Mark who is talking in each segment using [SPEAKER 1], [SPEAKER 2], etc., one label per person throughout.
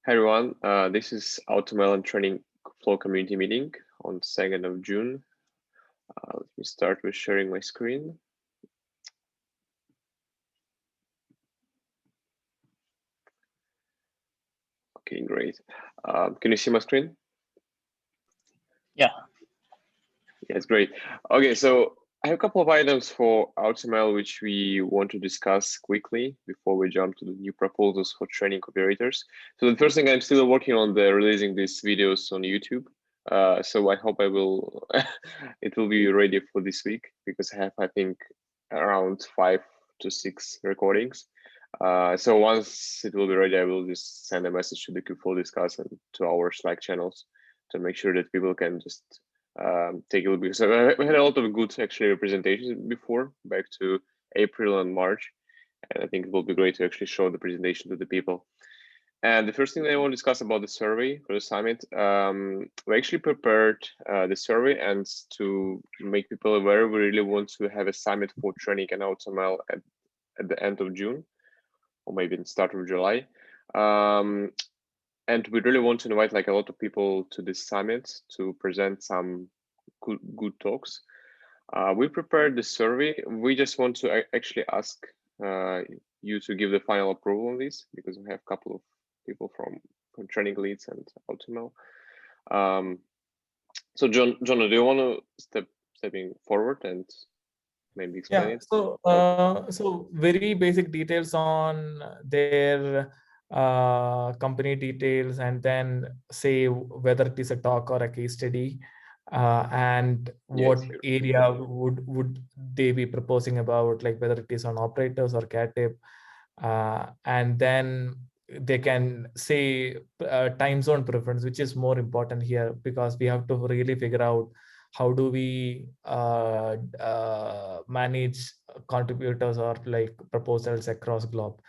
[SPEAKER 1] Hi everyone, this is AutoML and Training Flow community meeting on 2nd of June. Let me start with sharing my screen. Okay, great. Can you see my screen?
[SPEAKER 2] Yeah.
[SPEAKER 1] Yeah, it's great. Okay, so I have a couple of items for AutoML which we want to discuss quickly before we jump to the new proposals for training operators. So the first thing, I'm still working on releasing these videos on YouTube. So I hope it will be ready for this week because I have, I think, around 5 to 6 recordings. So once it will be ready, I will just send a message to the Kubeflow Discuss and to our Slack channels to make sure that people can just take a look, because we had a lot of good actually presentations before, back to April and March, and I think it will be great to actually show the presentation to the people. And the first thing that I want to discuss about the survey for the summit, we actually prepared the survey, and to make people aware, we really want to have a summit for training and AutoML at the end of June, or maybe in the start of July. And we really want to invite like a lot of people to this summit to present some good talks. We prepared the survey. We just want to actually ask you to give the final approval on this, because we have a couple of people from training leads and AutoML. So John, do you want to stepping forward and maybe explain it?
[SPEAKER 3] So very basic details on their company details, and then say whether it is a talk or a case study, and what area would they be proposing about, like whether it is on operators or CATIP, and then they can say time zone preference, which is more important here, because we have to really figure out how do we manage contributors or like proposals across globe.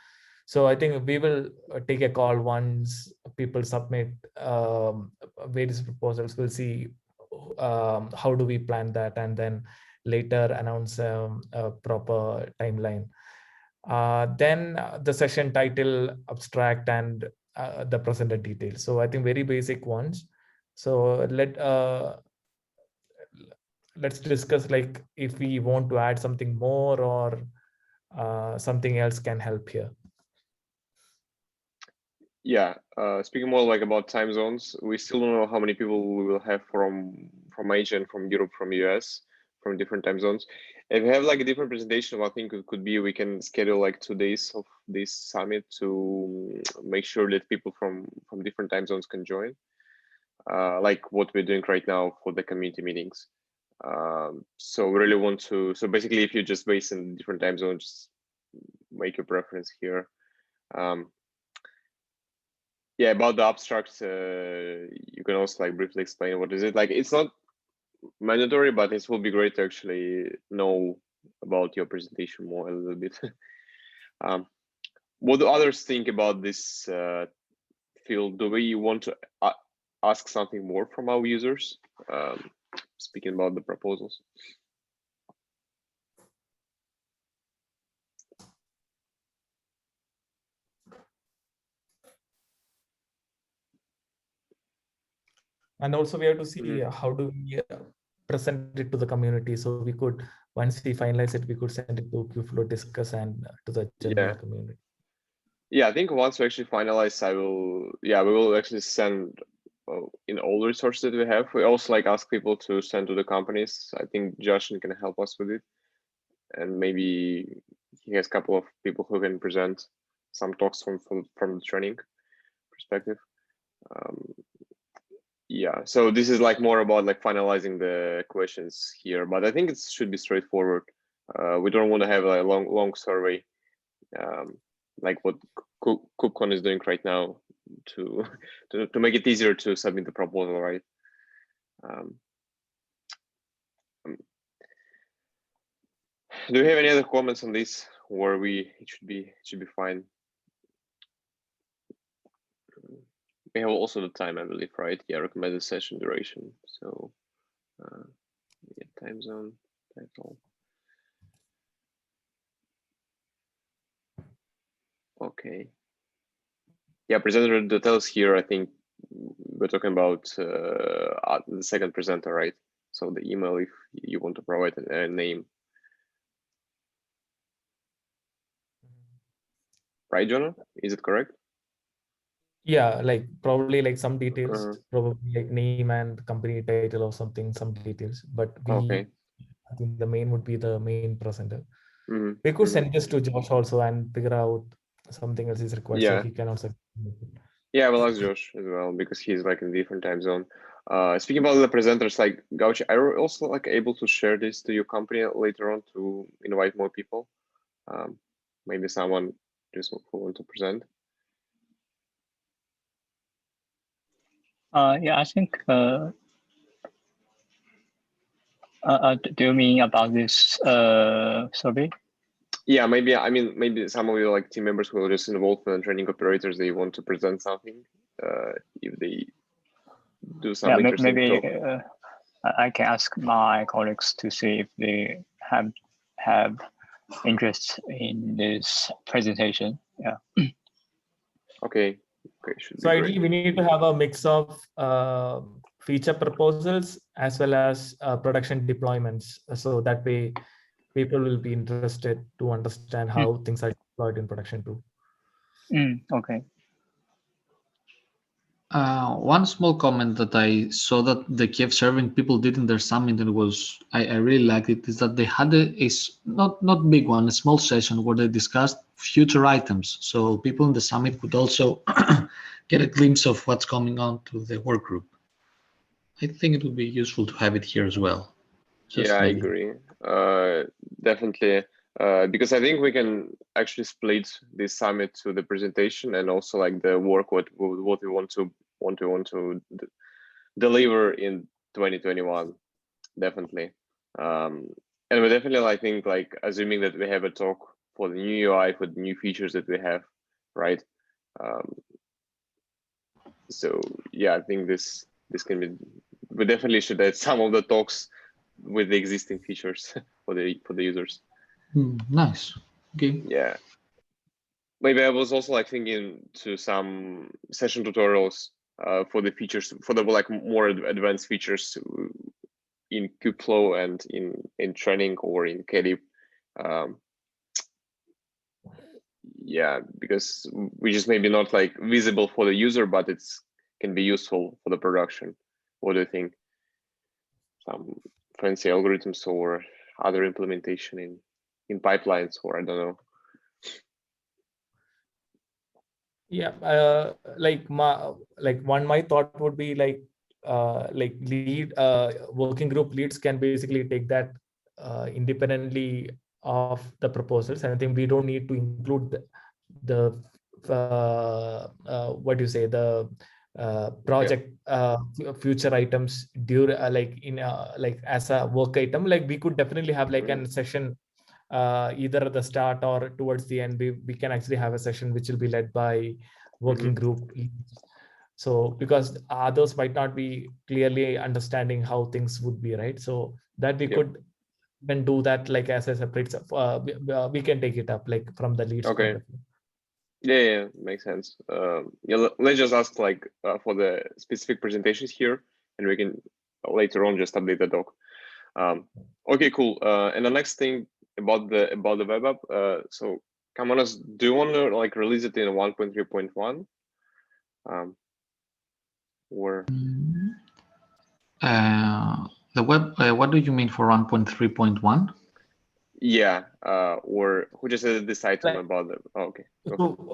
[SPEAKER 3] So I think we will take a call once people submit various proposals. We'll see how do we plan that, and then later announce a proper timeline. Then the session title, abstract, and the presenter details. So I think very basic ones. So let's discuss like if we want to add something more, or something else can help here.
[SPEAKER 1] Yeah, speaking more like about time zones, we still don't know how many people we will have from Asia and from Europe, from US, from different time zones. If we have like a different presentation, I think it could be we can schedule like 2 days of this summit to make sure that people from different time zones can join, like what we're doing right now for the community meetings. So we really want to, so basically if you just base in different time zones, just make your preference here. Yeah, about the abstract, you can also like briefly explain what is it. Like, it's not mandatory, but it will be great to actually know about your presentation more a little bit. What do others think about this field? Do we want to ask something more from our users? Speaking about the proposals.
[SPEAKER 3] And also we have to see how do we present it to the community. So we could, once we finalize it, we could send it to Kubeflow Discuss and to the general community.
[SPEAKER 1] Yeah, I think once we actually finalize, we will actually send in all the resources that we have. We also like ask people to send to the companies. I think Josh can help us with it, and maybe he has a couple of people who can present some talks from the training perspective. Yeah, so this is like more about like finalizing the questions here, but I think it should be straightforward. We don't want to have a long survey, like what KubeCon is doing right now to make it easier to submit the proposal, right? Do you have any other comments on this, or it should be fine? We have also the time, I believe, right? Yeah, recommended session duration. So yeah, time zone, title. Okay. Yeah, presenter details here, I think we're talking about the second presenter, right? So the email, if you want to provide a name. Right, Jonah? Is it correct?
[SPEAKER 3] Yeah, like probably like some details, probably like name and company title or something, some details. But
[SPEAKER 1] Okay.
[SPEAKER 3] I think the main would be the main presenter.
[SPEAKER 1] Mm-hmm.
[SPEAKER 3] We could send this to Josh also and figure out something else is required, so
[SPEAKER 1] Yeah.
[SPEAKER 3] he can also.
[SPEAKER 1] Yeah, we'll ask Josh as well because he's like in a different time zone. Speaking about the presenters, like Gauchi, are you also like able to share this to your company later on to invite more people? Maybe someone just who want to present.
[SPEAKER 2] Yeah, I think. Do you mean about this survey?
[SPEAKER 1] Yeah, maybe. I mean, maybe some of your like team members who are just involved in training operators, they want to present something. If they do some interesting
[SPEAKER 2] maybe
[SPEAKER 1] talk.
[SPEAKER 2] I can ask my colleagues to see if they have interest in this presentation. Yeah.
[SPEAKER 1] Okay. Should
[SPEAKER 3] So
[SPEAKER 1] be
[SPEAKER 3] ideally,
[SPEAKER 1] great.
[SPEAKER 3] we need to have a mix of feature proposals as well as production deployments. So that way, people will be interested to understand how things are deployed in production too.
[SPEAKER 2] Okay.
[SPEAKER 4] One small comment that I saw that the Kiev serving people did in their summit and was I really liked it is that they had not big one, a small session where they discussed future items. So people in the summit could also get a glimpse of what's coming on to the work group. I think it would be useful to have it here as well.
[SPEAKER 1] Yeah, I agree. Definitely. Because I think we can actually split this summit to the presentation and also like the work what we want to deliver in 2021. Definitely. And we definitely I think like assuming that we have a talk for the new UI for the new features that we have, right? So yeah, I think this can be. We definitely should add some of the talks with the existing features for the users.
[SPEAKER 4] Nice. Okay.
[SPEAKER 1] Yeah. Maybe I was also like thinking to some session tutorials for the features for the like more advanced features in Kubeflow and in training or in KDIP. Yeah, because we just maybe not like visible for the user, but it's can be useful for the production. What do you think? Some fancy algorithms or other implementation in pipelines, or I don't know.
[SPEAKER 3] Yeah, like my thought would be like lead working group leads can basically take that independently of the proposals. And I think we don't need to include the what do you say, the project future items during like in like as a work item. Like we could definitely have like a session either at the start or towards the end. We can actually have a session which will be led by working group leads. So because others might not be clearly understanding how things would be, right? So that we could then do that like as a separate we can take it up like from the leads point of view.
[SPEAKER 1] Yeah, makes sense. Yeah, let's just ask like for the specific presentations here, and we can later on just update the doc. Okay, cool. And the next thing about the web app. So, Kamanas, do you want to like release it in 1.3.1? Or
[SPEAKER 4] the web. What do you mean for 1.3.1?
[SPEAKER 1] Yeah, or who just said this item about them? Oh, okay.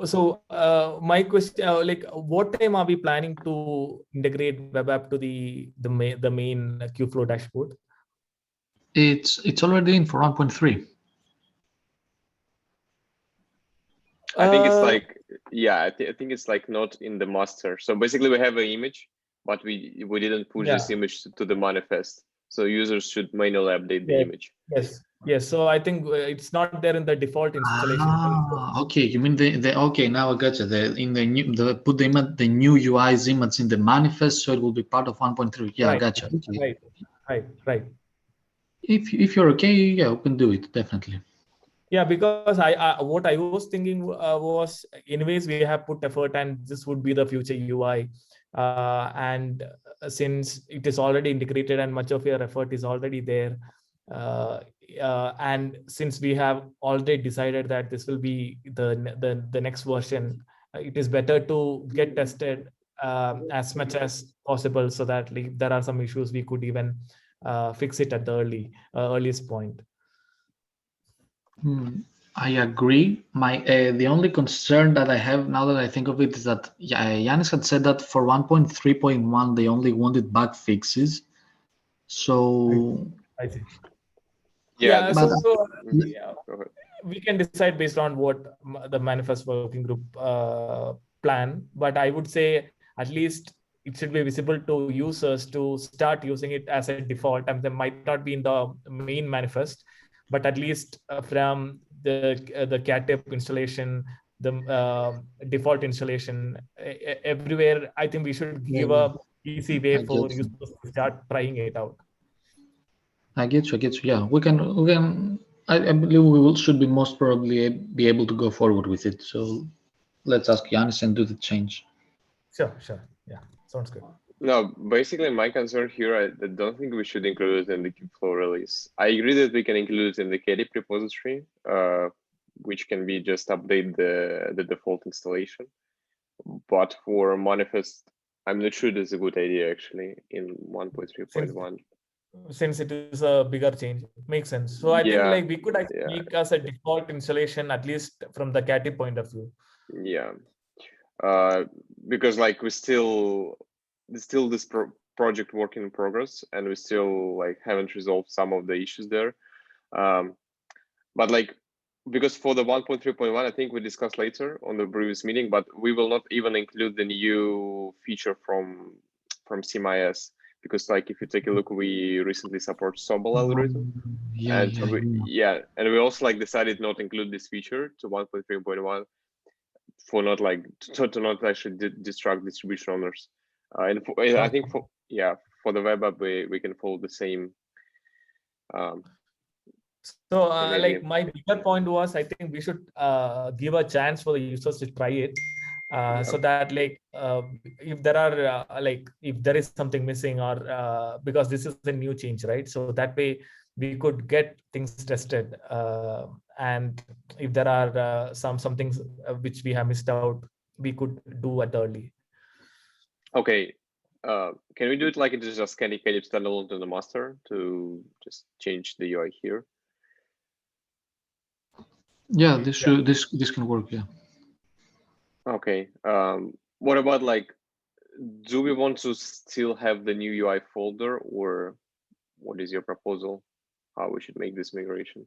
[SPEAKER 3] So my question, like, what time are we planning to integrate web app to the main Kubeflow dashboard?
[SPEAKER 4] It's already in for 1.3.
[SPEAKER 1] I think it's like, yeah, I think it's like not in the master. So basically we have an image, but we didn't push this image to the manifest. So users should manually update the image.
[SPEAKER 3] Yes. So I think it's not there in the default installation.
[SPEAKER 4] Okay. You mean the okay? Now I got you. Put the new UI's image in the manifest, so it will be part of 1.3. Yeah,
[SPEAKER 3] right.
[SPEAKER 4] I got you.
[SPEAKER 3] Okay. Right.
[SPEAKER 4] If you're okay, yeah, we can do it definitely.
[SPEAKER 3] Yeah, because what I was thinking was, anyways, we have put effort and this would be the future UI. And since it is already integrated and much of your effort is already there, uh, and since we have already decided that this will be the next version, it is better to get tested as much as possible, so that if there are some issues, we could even fix it at the earliest point.
[SPEAKER 4] I agree. The only concern that I have now that I think of it is that Yanis had said that for 1.3.1 they only wanted bug fixes. So
[SPEAKER 3] I see.
[SPEAKER 1] Yeah,
[SPEAKER 3] Yeah,
[SPEAKER 1] this
[SPEAKER 3] so
[SPEAKER 1] is.
[SPEAKER 3] yeah,
[SPEAKER 1] Go ahead.
[SPEAKER 3] we can decide based on what the manifest working group plan. But I would say at least it should be visible to users to start using it as a default. And they might not be in the main manifest, but at least from the CatTip installation, the default installation, everywhere. I think we should give a easy way
[SPEAKER 4] I
[SPEAKER 3] for
[SPEAKER 4] get you.
[SPEAKER 3] users to start trying it out.
[SPEAKER 4] I get you. Yeah, we can. I believe we should be most probably be able to go forward with it. So let's ask Yanis and do the change.
[SPEAKER 3] Sure. Yeah, sounds good.
[SPEAKER 1] No, basically my concern here, I don't think we should include it in the Kubeflow release. I agree that we can include it in the KDIP repository, which can be just update the default installation. But for manifest, I'm not sure that's a good idea actually in 1.3.1.
[SPEAKER 3] Since it is a bigger change, makes sense. So I think
[SPEAKER 1] Yeah,
[SPEAKER 3] like we could actually make as a default installation, at least from the CatTip point of view.
[SPEAKER 1] yeah. Because like there's still this project work in progress, and we still like haven't resolved some of the issues there. But like, because for the 1.3.1, I think we discussed later on the previous meeting, but we will not even include the new feature from CMIS, because like if you take a look, we recently support Sobol algorithm.
[SPEAKER 4] Yeah.
[SPEAKER 1] And we also like decided not to include this feature to 1.3.1 for not like to not actually distract distribution owners. And I think for the web app we can follow the same.
[SPEAKER 3] So like my bigger point was, I think we should give a chance for the users to try it, so that like if there are if there is something missing, or because this is a new change, right? So that way we could get things tested, and if there are some things which we have missed out, we could do at the early.
[SPEAKER 1] Okay. Can we do it like it is just scanning KDIP standalone to the master to just change the UI here?
[SPEAKER 4] Yeah, this can work. Yeah.
[SPEAKER 1] Okay. What about like, do we want to still have the new UI folder, or what is your proposal? How we should make this migration?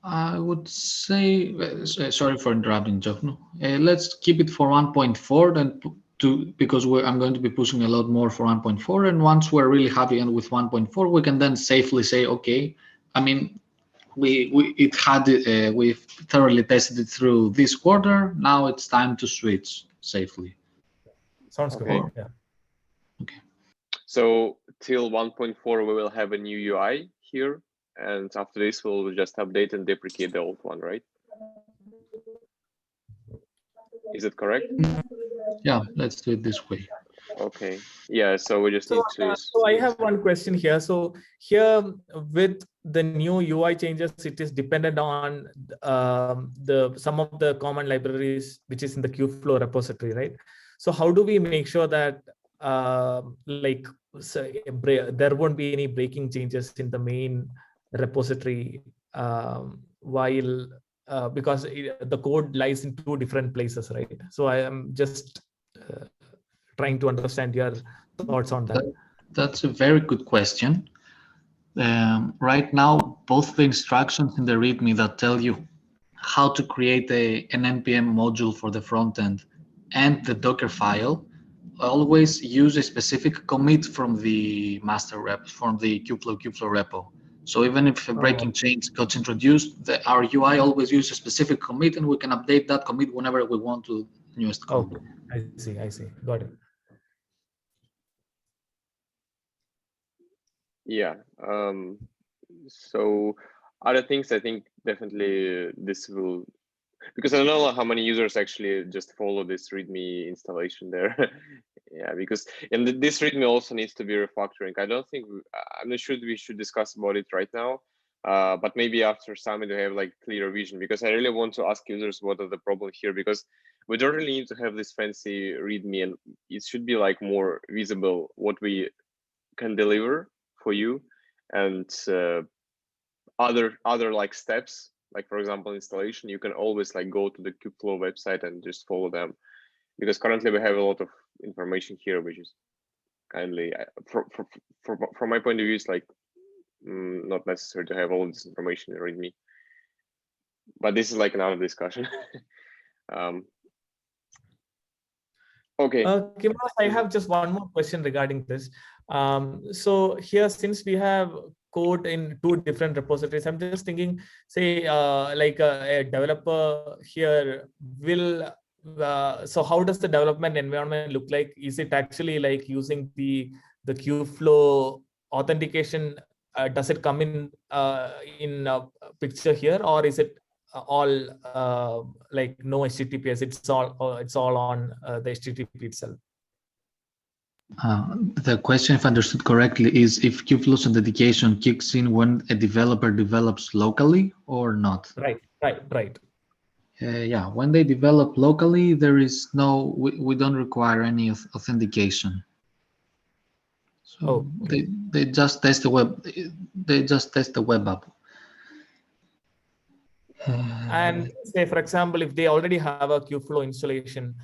[SPEAKER 4] I would say, sorry for interrupting, Jeff. No, let's keep it for 1.4 and because I'm going to be pushing a lot more for 1.4. And once we're really happy and with 1.4, we can then safely say, okay. I mean, we've thoroughly tested it through this quarter. Now it's time to switch safely.
[SPEAKER 3] Sounds
[SPEAKER 1] Okay.
[SPEAKER 3] good. Yeah.
[SPEAKER 4] Okay.
[SPEAKER 1] So till 1.4, we will have a new UI here, and after this, we'll just update and deprecate the old one, right? Is it correct?
[SPEAKER 4] Yeah, let's do it this way.
[SPEAKER 1] Okay. Yeah. So we just need to.
[SPEAKER 3] So I have one question here. So here with the new UI changes, it is dependent on some of the common libraries which is in the Kubeflow repository, right? So how do we make sure that there won't be any breaking changes in the main repository while because the code lies in two different places, right? So I am just trying to understand your thoughts on that.
[SPEAKER 4] That's a very good question. Right now, both the instructions in the README that tell you how to create an NPM module for the front end and the Docker file always use a specific commit from the master rep, from the Kubeflow repo. So even if a breaking change gets introduced, our UI always uses a specific commit, and we can update that commit whenever we want to newest code.
[SPEAKER 3] I see. Got it.
[SPEAKER 1] Yeah. So other things, I think definitely this will, because I don't know how many users actually just follow this README installation there. Yeah, because this README also needs to be refactoring. I don't think I'm not sure we should discuss about it right now, but maybe after Summit we have like clearer vision, because I really want to ask users what are the problems here, because we don't really need to have this fancy README, and it should be like more visible what we can deliver for you, and other like steps, like for example installation, you can always like go to the Kubeflow website and just follow them, because currently we have a lot of information here, which is kindly from my point of view, it's like not necessary to have all this information in README, but this is like another discussion. Okay.
[SPEAKER 3] Kimaras, I have just one more question regarding this. So here, since we have code in 2 different repositories, I'm just thinking, say, like a developer here will, so how does the development environment look like? Is it actually like using the Kubeflow authentication? Does it come in a picture here, or is it all like no HTTPS? It's all on the HTTP itself.
[SPEAKER 4] The question, if understood correctly, is if Kubeflow's authentication kicks in when a developer develops locally or not?
[SPEAKER 3] Right.
[SPEAKER 4] Yeah, when they develop locally, there is no, we don't require any authentication. So
[SPEAKER 3] okay.
[SPEAKER 4] they just test the web. They just test the web app.
[SPEAKER 3] And say, for example, if they already have a Kubeflow installation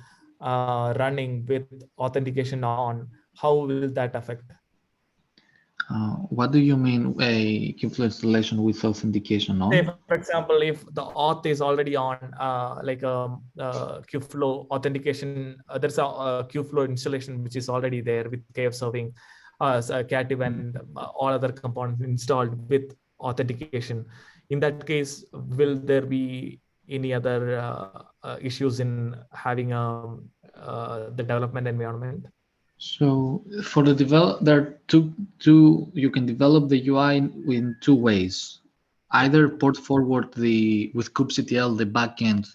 [SPEAKER 3] running with authentication on, how will that affect?
[SPEAKER 4] What do you mean a Kubeflow installation with authentication on?
[SPEAKER 3] Say, for example, if the auth is already on, like a Kubeflow authentication, there's a Kubeflow installation which is already there with KF serving, Knative and all other components installed with authentication. In that case, will there be any other issues in having the development environment?
[SPEAKER 4] So for the there are two. You can develop the UI in 2 ways. Either port forward with kubectl the backend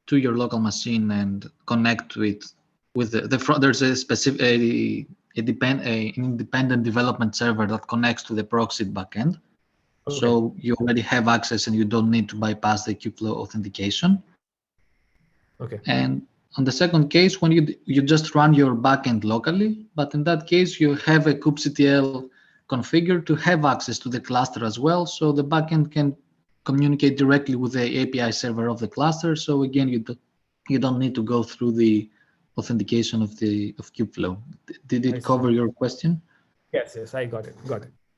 [SPEAKER 4] to your local machine and connect with the front. There's a specific an independent development server that connects to the proxy backend. Okay. So you already have access and you don't need to bypass the Kubeflow authentication.
[SPEAKER 3] Okay.
[SPEAKER 4] And on the second case, when you just run your backend locally, but in that case you have a kubectl configured to have access to the cluster as well, so the backend can communicate directly with the API server of the cluster. So again, you don't need to go through the authentication of Kubeflow. Did it cover your question?
[SPEAKER 3] Yes, I got it.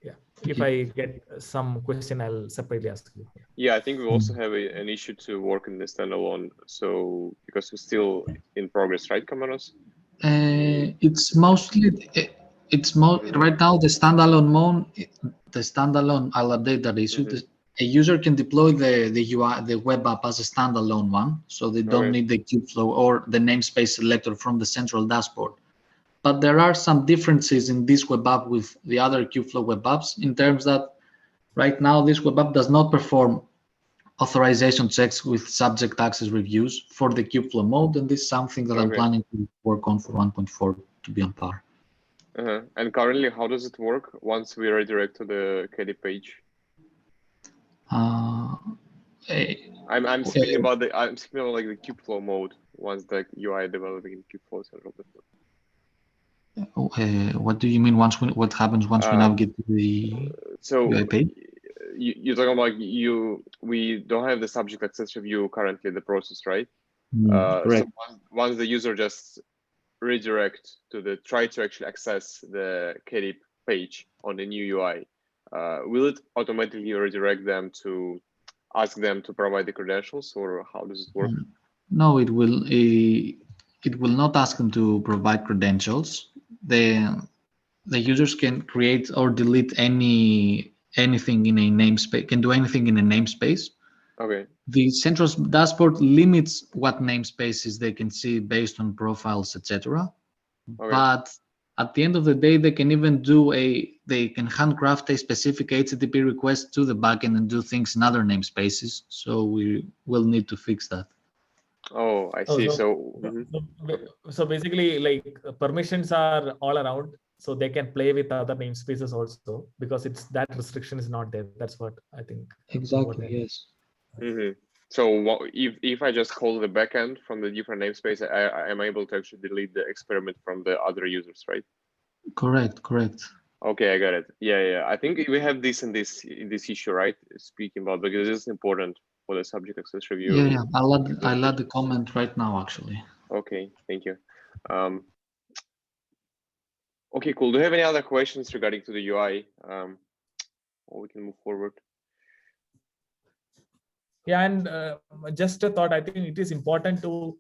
[SPEAKER 3] Yeah. If I get some question, I'll separately ask you.
[SPEAKER 1] Yeah, I think we also have an issue to work in the standalone. So because we're still in progress, right, Kamaros?
[SPEAKER 4] It's mostly right now the standalone. I'll update that issue. A user can deploy the UI, the web app as a standalone one, so they don't need the Kubeflow or the namespace selector from the central dashboard. But there are some differences in this web app with the other Kubeflow web apps in terms that right now this web app does not perform authorization checks with subject access reviews for the Kubeflow mode, and this is something that I'm planning to work on for 1.4 to be on par.
[SPEAKER 1] And currently, how does it work once we redirect to the KD page? I'm speaking about like the Kubeflow mode once the UI developing in Kubeflow central dashboard.
[SPEAKER 4] What do you mean what happens once we navigate to the UI page?
[SPEAKER 1] You're talking about we don't have the subject access review currently in the process, right?
[SPEAKER 4] Correct.
[SPEAKER 1] So once the user just redirect to try to actually access the KD page on the new UI, will it automatically redirect them to ask them to provide the credentials, or how does it work?
[SPEAKER 4] No, it will not ask them to provide credentials. The users can create or delete anything in a namespace, can do anything in a namespace.
[SPEAKER 1] Okay.
[SPEAKER 4] The central dashboard limits what namespaces they can see based on profiles, etc. Okay. But At the end of the day, they can even they can handcraft a specific HTTP request to the backend and do things in other namespaces. So we will need to fix that.
[SPEAKER 1] Oh, I see.
[SPEAKER 3] So basically, like permissions are all around, so they can play with other namespaces also, because it's that restriction is not there. That's what I think.
[SPEAKER 4] Exactly. Yes.
[SPEAKER 1] So if I just call the backend from the different namespace, I am able to actually delete the experiment from the other users, right?
[SPEAKER 4] Correct.
[SPEAKER 1] Okay, I got it. Yeah. I think we have this in this issue, right? Speaking about, because it's important for the subject access review.
[SPEAKER 4] Yeah. I'll add the comment right now, actually.
[SPEAKER 1] Okay, thank you. Okay, cool. Do you have any other questions regarding to the UI? Or we can move forward.
[SPEAKER 3] Yeah, and just a thought, I think it is important to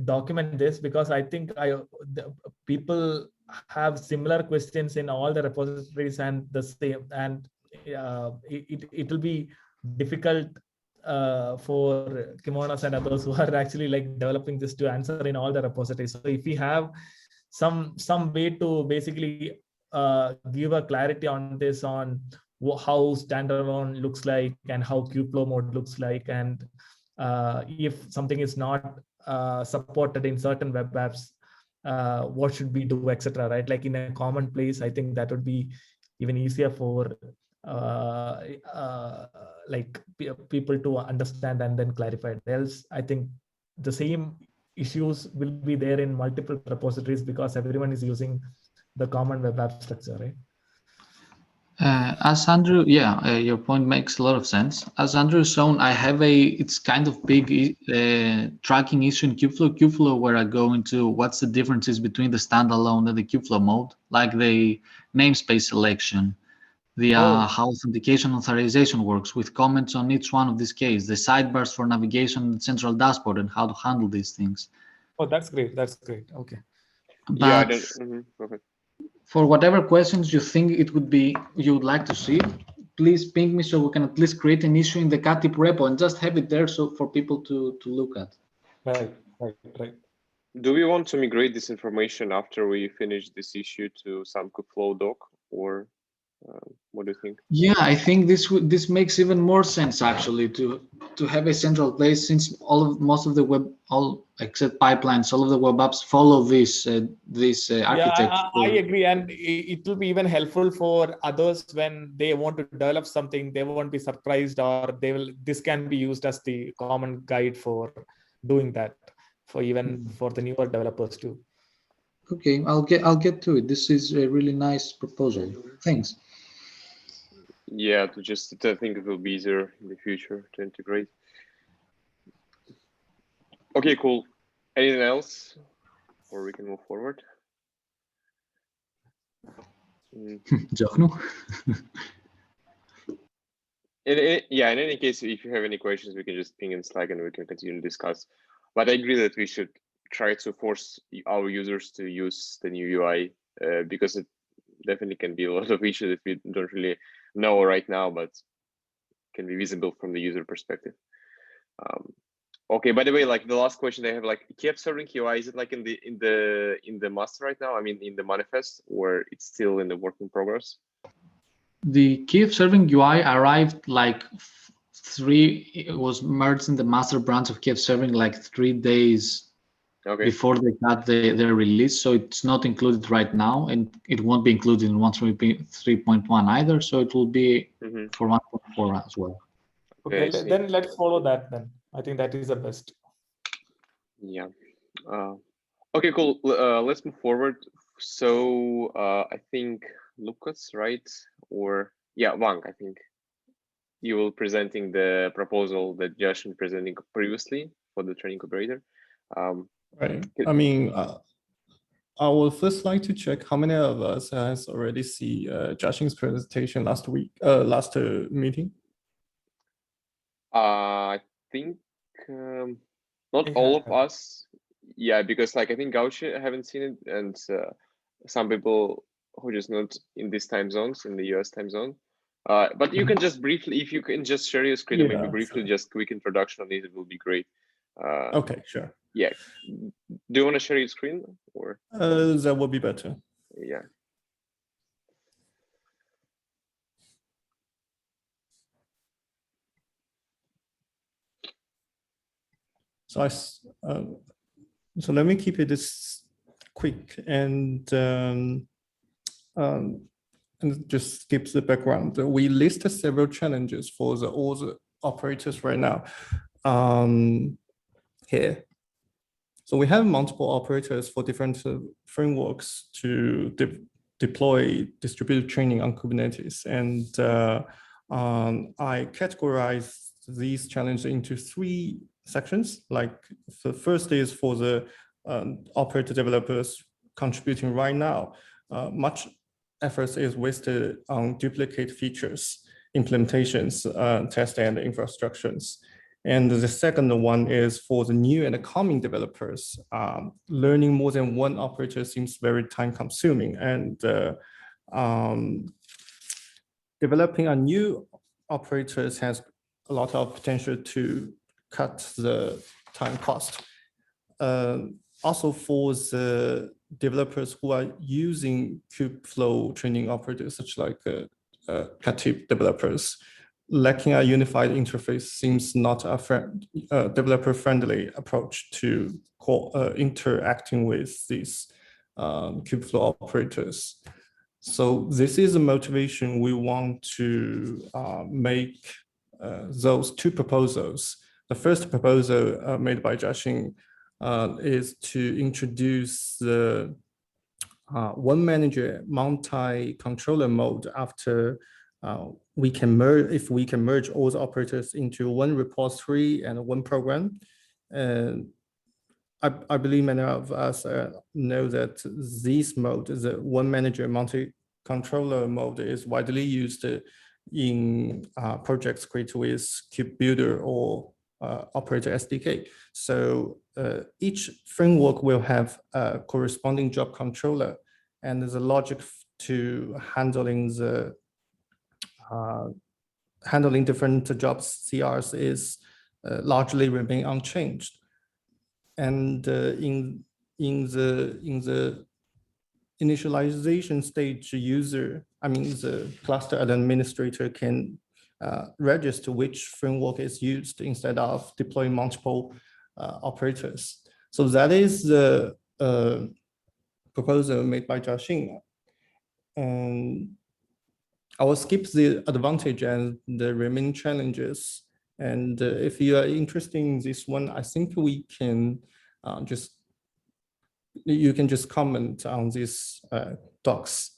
[SPEAKER 3] document this, because I think people have similar questions in all the repositories and the same, and it will be difficult for Kimonos and others who are actually like developing this to answer in all the repositories. So if we have some way to basically give a clarity on this, on how standalone looks like and how Kubeflow mode looks like, and if something is not supported in certain web apps, what should we do, etc. Right? Like in a common place, I think that would be even easier for people to understand and then clarify it. Else, I think the same issues will be there in multiple repositories, because everyone is using the common web app structure, right?
[SPEAKER 4] As Andrew, your point makes a lot of sense. As Andrew shown, I have it's kind of big tracking issue in Kubeflow, where I go into what's the differences between the standalone and the Kubeflow mode, like the namespace selection, the how authentication authorization works, with comments on each one of these cases, the sidebars for navigation, the central dashboard, and how to handle these things.
[SPEAKER 3] Oh, that's great. Okay.
[SPEAKER 1] But
[SPEAKER 4] for whatever questions you think you would like to see, please ping me so we can at least create an issue in the CATIP repo and just have it there so for people to look at.
[SPEAKER 3] Right.
[SPEAKER 1] Do we want to migrate this information after we finish this issue to some Kubeflow doc, or what do you think?
[SPEAKER 4] Yeah, I think this makes even more sense actually to have a central place, since most of the web, all except pipelines, all of the web apps follow this architecture.
[SPEAKER 3] Yeah, I agree, and it will be even helpful for others when they want to develop something. They won't be surprised, or this can be used as the common guide for doing that, for the newer developers too.
[SPEAKER 4] Okay, I'll get to it. This is a really nice proposal. Thanks.
[SPEAKER 1] Yeah, I think it will be easier in the future to integrate. Okay, cool. Anything else, or we can move forward? In any case, if you have any questions, we can just ping in Slack and we can continue to discuss. But I agree that we should try to force our users to use the new UI, because it definitely can be a lot of issues that we don't really know right now, but can be visible from the user perspective. Okay, by the way, like the last question I have, like KF serving UI, is it like in the master right now? I mean, in the manifest, or it's still in the work in progress?
[SPEAKER 4] The KF serving UI arrived like it was merged in the master branch of KF serving like 3 days before they got their release. So it's not included right now, and it won't be included in 1.3.1 either. So it will be for 1.4 as well.
[SPEAKER 3] Okay, then let's follow that then. I think that is the best.
[SPEAKER 1] Yeah. Okay, cool. Let's move forward. So I think Lucas, right? Or Wang, I think you will presenting the proposal that Josh was presenting previously for the training operator.
[SPEAKER 5] Right. I mean, I would first like to check how many of us has already see Josh's presentation last meeting.
[SPEAKER 1] I think not all of us. Yeah, because like I think Gauchi haven't seen it, and some people who just not in these time zones, in the US time zone. But you can just briefly, if you can just share your screen and maybe briefly just quick introduction on it, it will be great.
[SPEAKER 5] Okay, sure.
[SPEAKER 1] Yeah. Do you want to share your screen or?
[SPEAKER 5] That would be better.
[SPEAKER 1] Yeah.
[SPEAKER 5] So so let me keep it this quick and just skip the background. We listed several challenges for all the operators right now here. So we have multiple operators for different frameworks to deploy distributed training on Kubernetes. And I categorize these challenges into 3 sections. Like the first is for the operator developers contributing right now. Much effort is wasted on duplicate features, implementations, test and infrastructures. And the second one is for the new and coming developers. Learning more than one operator seems very time consuming, and developing a new operator has a lot of potential to cut the time cost. Also for the developers who are using Kubeflow training operators, such like Katib developers, lacking a unified interface seems not a developer-friendly approach to interacting with these Kubeflow operators. So this is a motivation we want to make those 2 proposals. The first proposal made by Jiaxing is to introduce the one manager multi-controller mode after we can merge all the operators into one repository and one program. And I believe many of us know that this mode, the one manager multi-controller mode, is widely used in projects created with KubeBuilder or operator SDK. So each framework will have a corresponding job controller, and the logic to handling different jobs CRs is largely remain unchanged. And in the initialization stage, the cluster administrator can register which framework is used instead of deploying multiple operators. So that is the proposal made by Jiaxing. And I will skip the advantage and the remaining challenges. And if you are interested in this one, I think we can you can just comment on these docs.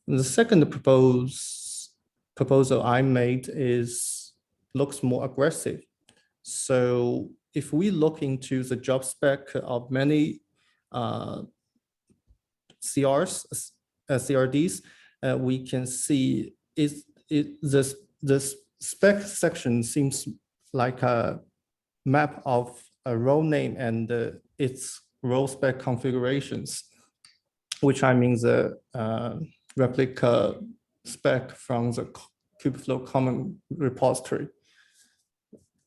[SPEAKER 5] The second proposal I made looks more aggressive. So if we look into the job spec of many CRDs, we can see the spec section seems like a map of a role name and its role spec configurations, which I mean the replica spec from the Kubeflow common repository.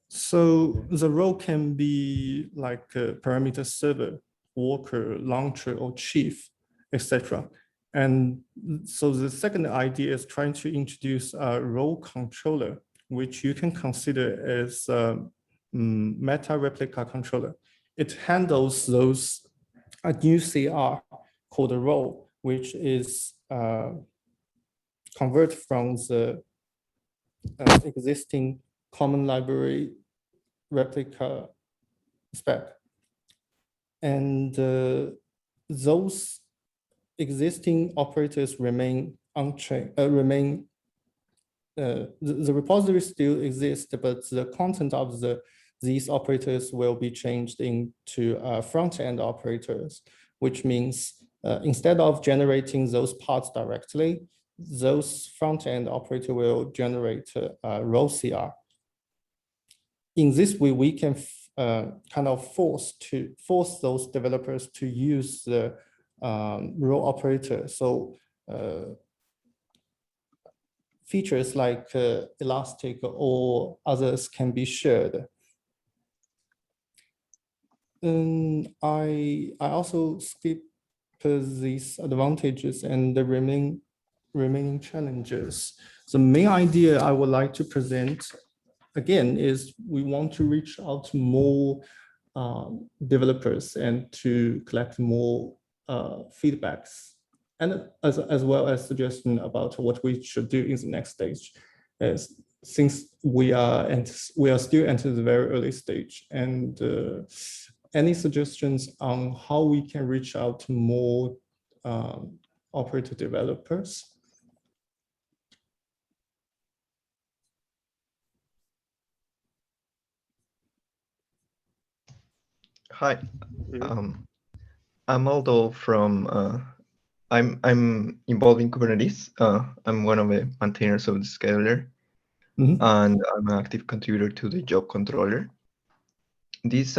[SPEAKER 5] So the role can be like a parameter server, worker, launcher, or chief, etc. And so the second idea is trying to introduce a role controller, which you can consider as a meta replica controller. It handles a new CR called a role, which is convert from the existing common library replica spec. And those existing operators remain unchanged, the repository still exists, but the content of these operators will be changed into front-end operators, which means instead of generating those parts directly, those front-end operator will generate a role CR. In this way, we can kind of force those developers to use the role operator. So features like Elastic or others can be shared. I also skip these advantages and the remaining challenges. The main idea I would like to present again is we want to reach out to more developers and to collect more feedbacks, and as well as suggestion about what we should do in the next stage. As since we are still entering the very early stage, and any suggestions on how we can reach out to more operator developers?
[SPEAKER 6] Hi, I'm Aldo from. I'm involved in Kubernetes. I'm one of the maintainers of the scheduler, and I'm an active contributor to the job controller. This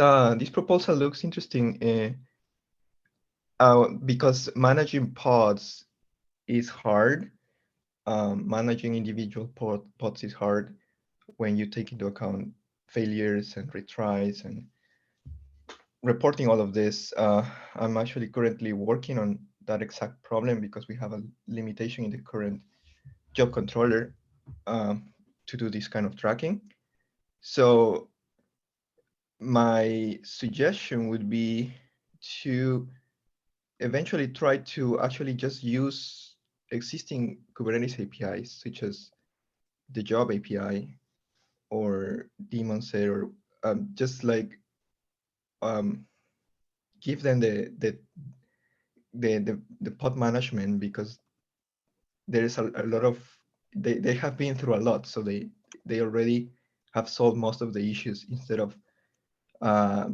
[SPEAKER 6] proposal looks interesting because managing pods is hard. Managing individual pods is hard when you take into account failures and retries and reporting all of this. I'm actually currently working on that exact problem because we have a limitation in the current job controller to do this kind of tracking. So my suggestion would be to eventually try to actually just use existing Kubernetes APIs, such as the job API or daemon set, or just like give them the pod management, because there is a lot of they have been through a lot, so they already have solved most of the issues instead of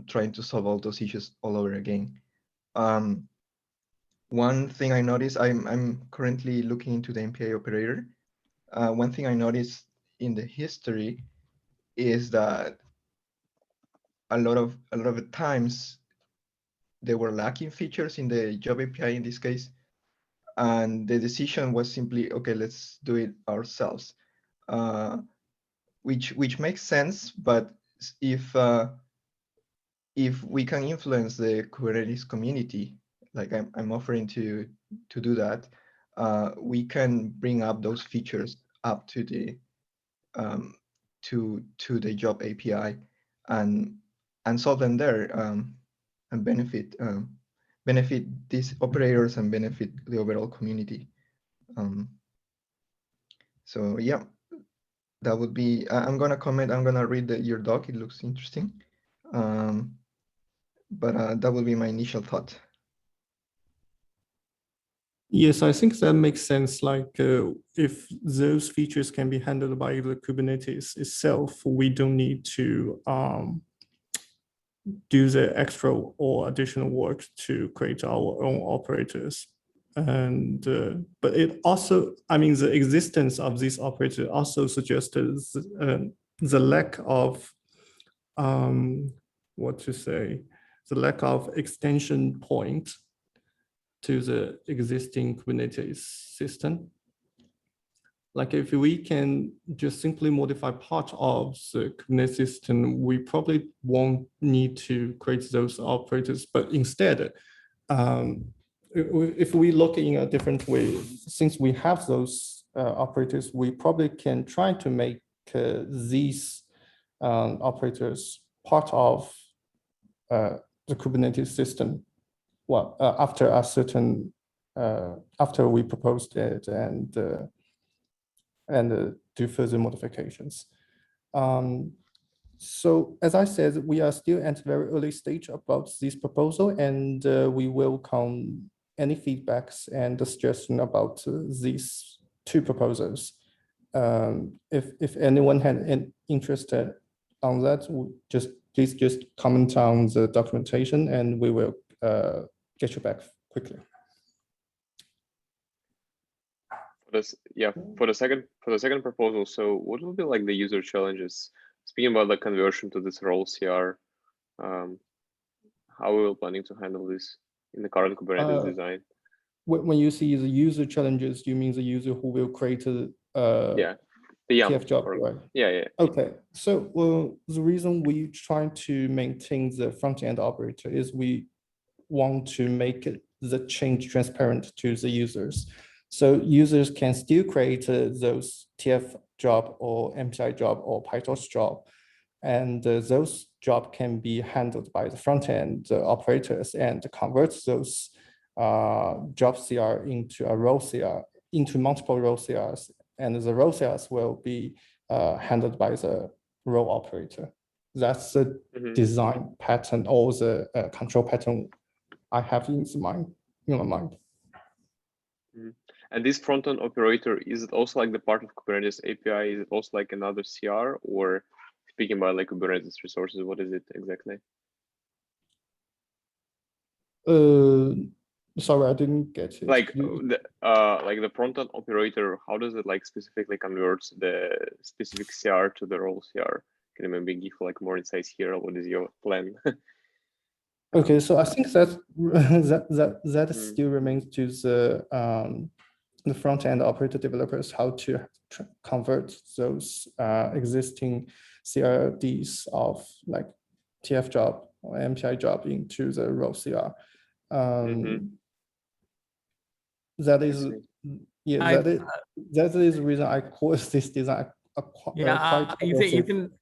[SPEAKER 6] trying to solve all those issues all over again. One thing I noticed, I'm currently looking into the MPI operator. One thing I noticed in the history is that a lot of the times there were lacking features in the job API in this case, and the decision was simply, okay, let's do it ourselves, which makes sense. But if we can influence the Kubernetes community, like I'm offering to do that, we can bring up those features up to the to the job API and solve them there, and benefit these operators and benefit the overall community. So yeah, that would be. I'm gonna comment. I'm gonna read your doc. It looks interesting. But that would be my initial thought.
[SPEAKER 5] Yes, I think that makes sense. Like if those features can be handled by the Kubernetes itself, we don't need to do the extra or additional work to create our own operators. And but it also, I mean, the existence of this operator also suggests the lack of what to say, the lack of extension point to the existing Kubernetes system. Like if we can just simply modify part of the Kubernetes system, we probably won't need to create those operators, but instead, if we look in a different way, since we have those operators, we probably can try to make these operators part of the Kubernetes system. Well, after a certain, after we proposed it and do further modifications. So as I said, we are still at a very early stage about this proposal, and we welcome any feedbacks and suggestion about these two proposals. If anyone had an interest on that, please just comment on the documentation, and we will get you back quickly.
[SPEAKER 1] For the second proposal, so what will be like the user challenges? Speaking about the conversion to this role CR, how are we planning to handle this in the current Kubernetes design?
[SPEAKER 5] When you see the user challenges, you mean the user who will create a
[SPEAKER 1] yeah. The YAML.
[SPEAKER 5] TF job, right?
[SPEAKER 1] Yeah.
[SPEAKER 5] Okay, so the reason we try to maintain the front-end operator is we want to make the change transparent to the users. So users can still create those TF job or MPI job or PyTorch job. And those jobs can be handled by the front-end operators and convert those job CR into a row CR, into multiple row CRs. And the row CRs will be handled by the row operator. That's the design pattern or the control pattern I have in my mind.
[SPEAKER 1] And this front-end operator, is it also like the part of Kubernetes API? Is it also like another CR, or speaking about like Kubernetes resources, what is it exactly?
[SPEAKER 5] Sorry, I didn't get it.
[SPEAKER 1] Like the front-end operator, how does it like specifically convert the specific CR to the role CR? Can you maybe give like more insights here? What is your plan?
[SPEAKER 5] Okay, so I think that that still remains to the front-end operator developers how to convert those existing CRDs of like TF job or MPI job into the row CR. That is, yeah, that is the reason I call this design quite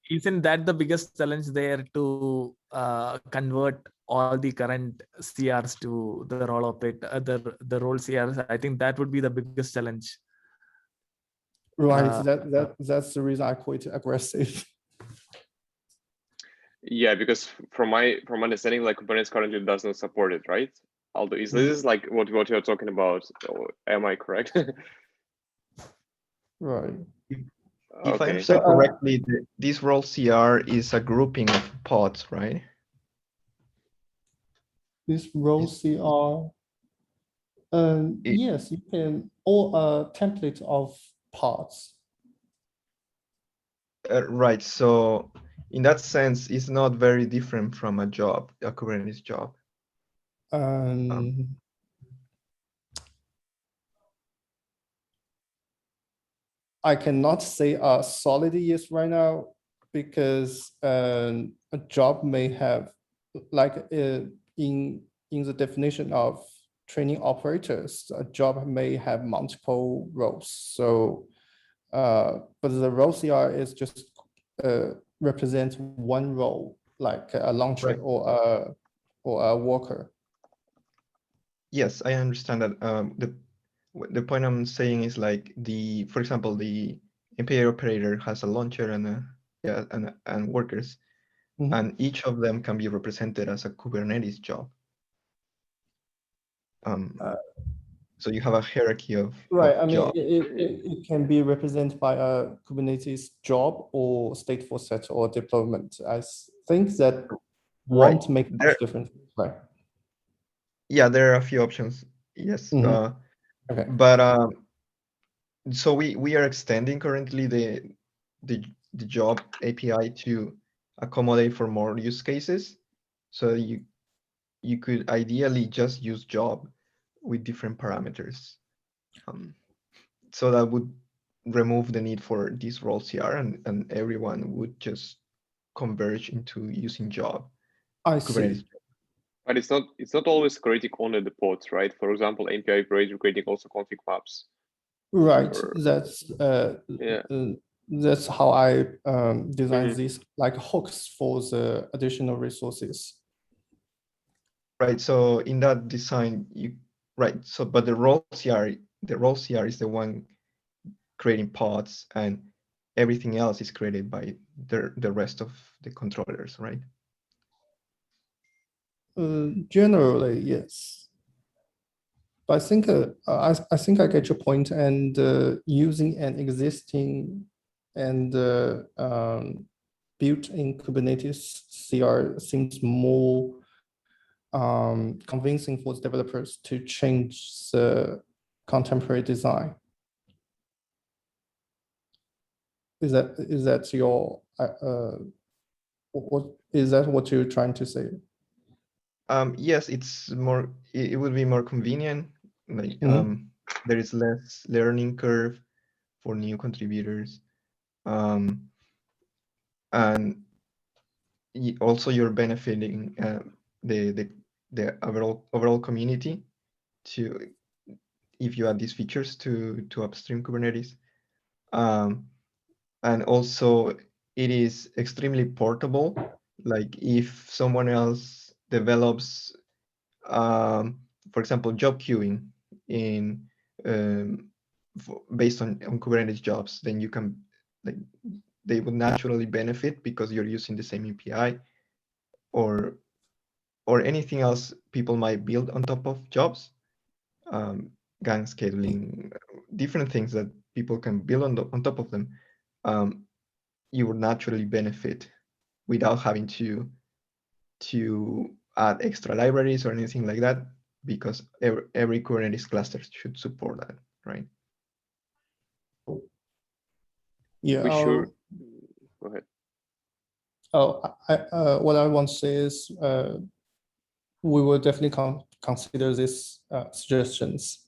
[SPEAKER 3] isn't that the biggest challenge there to convert all the current CRs to the role operator, the role CRs? I think that would be the biggest challenge.
[SPEAKER 5] Right, that's the reason I call it aggressive.
[SPEAKER 1] Yeah, because from my understanding, like Kubernetes currently does not support it, right? Although this is like what you're talking about. Am I correct?
[SPEAKER 5] Right.
[SPEAKER 6] If I understand correctly, this role CR is a grouping of pods, right?
[SPEAKER 5] This role CR, yes, you can, or a template of pods.
[SPEAKER 6] Right. So in that sense, it's not very different from a job, a Kubernetes job.
[SPEAKER 5] I cannot say a solid yes right now because a job may have, like in the definition of training operators, a job may have multiple roles. So, but the role CR is just represents one role, like a launcher or a worker.
[SPEAKER 6] Yes, I understand that. The point I'm saying is like for example, the MPI operator has a launcher and workers, and each of them can be represented as a Kubernetes job. So you have a hierarchy of
[SPEAKER 5] I mean,
[SPEAKER 6] jobs.
[SPEAKER 5] it can be represented by a Kubernetes job or stateful set or deployment. I think that won't make much difference, right?
[SPEAKER 6] Yeah, there are a few options. Yes.
[SPEAKER 5] Okay.
[SPEAKER 6] But so we are extending currently the job API to accommodate for more use cases. So you could ideally just use job with different parameters. So that would remove the need for this role CR and everyone would just converge into using job.
[SPEAKER 5] I see.
[SPEAKER 1] But it's not always creating only the pods, right? For example, MPI operator creating also config maps.
[SPEAKER 5] Right. That's how I design these like hooks for the additional resources.
[SPEAKER 6] Right. So in that design, but the role CR is the one creating pods, and everything else is created by the rest of the controllers, right?
[SPEAKER 5] Generally, yes. But I think I get your point, and using an existing and built-in Kubernetes CR seems more convincing for the developers to change the contemporary design. Is that your what you're trying to say?
[SPEAKER 6] Yes, it would be more convenient. Like there is less learning curve for new contributors. And also you're benefiting the overall community to if you add these features to upstream Kubernetes. And also it is extremely portable. Like if someone else develops, for example, job queuing in based on Kubernetes jobs, then you can, like, they would naturally benefit because you're using the same API, or anything else people might build on top of jobs, gang scheduling, different things that people can build on top of them. You would naturally benefit without having to add extra libraries or anything like that, because every Kubernetes cluster should support that, right?
[SPEAKER 5] Yeah.
[SPEAKER 1] We sure. Go ahead.
[SPEAKER 5] What I want to say is we will definitely consider these suggestions.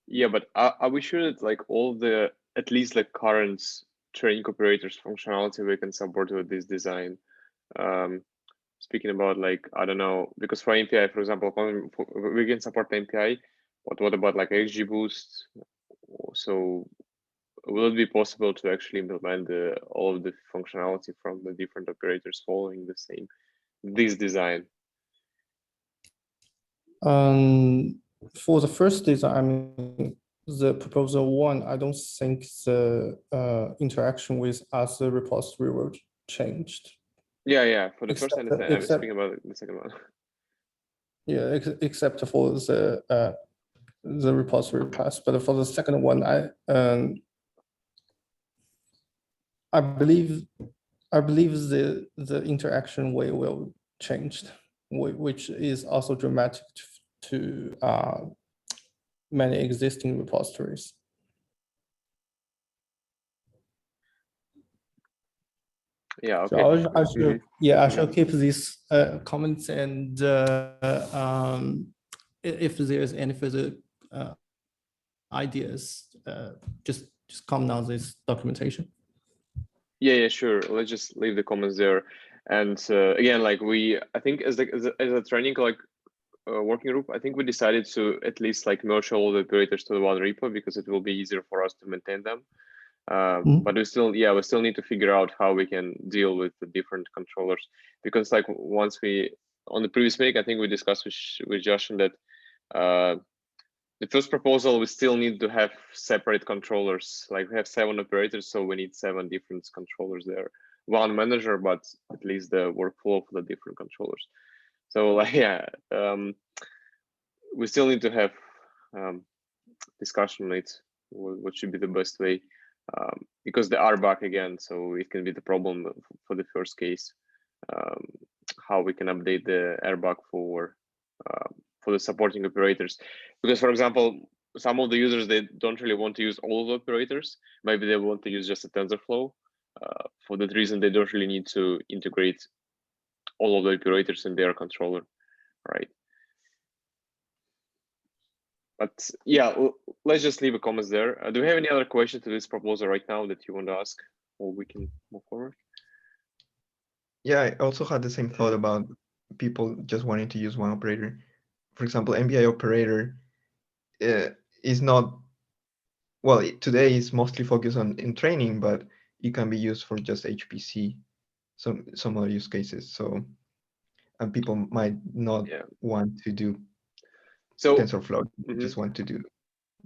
[SPEAKER 1] Yeah, but are we sure that like all the at least the current training operators functionality we can support with this design? Speaking about, like, I don't know, because for MPI, for example, we can support MPI, but what about like XGBoost? So will it be possible to actually implement all of the functionality from the different operators following this design?
[SPEAKER 5] For the first design, I mean, the proposal one, I don't think the interaction with other repository will changed.
[SPEAKER 1] Yeah. For the first, I
[SPEAKER 5] Except-
[SPEAKER 1] understand. I'm
[SPEAKER 5] except-
[SPEAKER 1] speaking about the second one.
[SPEAKER 5] Yeah, except for the repository path. But for the second one, I believe the interaction way will change, which is also dramatic to many existing repositories.
[SPEAKER 1] Yeah. Okay.
[SPEAKER 5] So I should, I shall keep these comments, and if there's any further ideas, just comment on this documentation.
[SPEAKER 1] Yeah, sure. Let's just leave the comments there. And again, like I think as a training like working group, I think we decided to at least like merge all the operators to the one repo because it will be easier for us to maintain them. But we still need to figure out how we can deal with the different controllers, because like once on the previous week, I think we discussed with Josh that the first proposal, we still need to have separate controllers. Like we have 7 operators, so we need 7 different controllers there. One manager, but at least the workflow for the different controllers. So like, we still need to have discussion on it, what should be the best way, because they are back again, so it can be the problem for the first case, how we can update the airbag for the supporting operators. Because, for example, some of the users, they don't really want to use all of the operators. Maybe they want to use just a TensorFlow. For that reason, they don't really need to integrate all of the operators in their controller, right? But yeah, let's just leave a comments there. Do we have any other questions to this proposal right now that you want to ask, or we can move forward?
[SPEAKER 6] Yeah, I also had the same thought about people just wanting to use one operator. For example, MBI operator is not, well, today is mostly focused in training, but it can be used for just HPC, some other use cases. And people might not want to do TensorFlow, just want to do.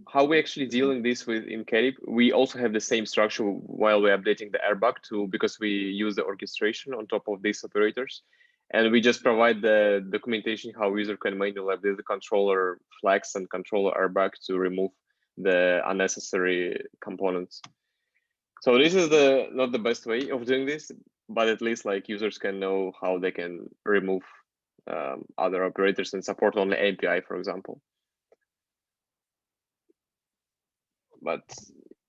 [SPEAKER 1] How we actually dealing this with in Kerib, we also have the same structure while we're updating the airbag tool, because we use the orchestration on top of these operators. And we just provide the documentation how user can manually update the controller flags and controller airbag to remove the unnecessary components. So this is not the best way of doing this, but at least like users can know how they can remove other operators and support only API, for example. But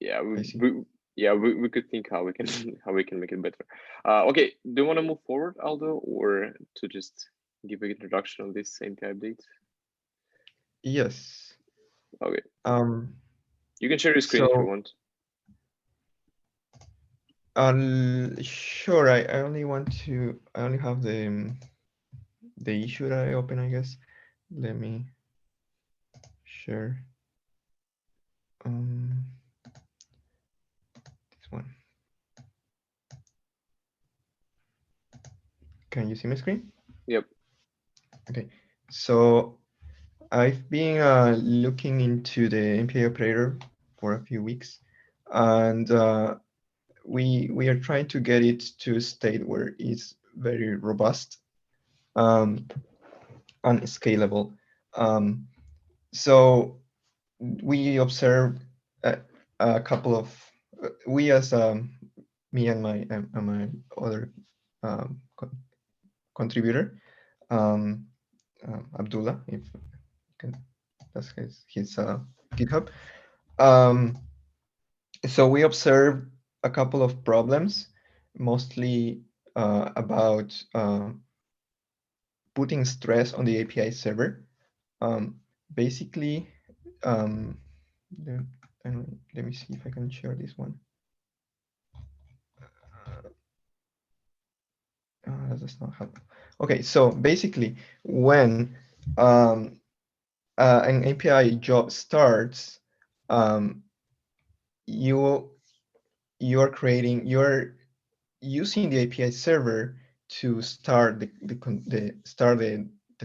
[SPEAKER 1] yeah, we could think how we can make it better. Okay, do you want to move forward, Aldo, or to just give an introduction on this API update?
[SPEAKER 6] Yes.
[SPEAKER 1] Okay. You can share your screen if you want.
[SPEAKER 6] Sure. I only have the issue that I open, I guess. Let me share. This one. Can you see my screen?
[SPEAKER 1] Yep.
[SPEAKER 6] Okay. So I've been looking into the MPI operator for a few weeks, and we are trying to get it to a state where it's very robust and scalable. So we observed a couple of we as me and my other contributor, Abdullah, if you can, that's his GitHub. So we observed a couple of problems, mostly about putting stress on the API server. Basically, let me see if I can share this one. That does not help. Okay, so basically, when an API job starts, you're using the API server to start the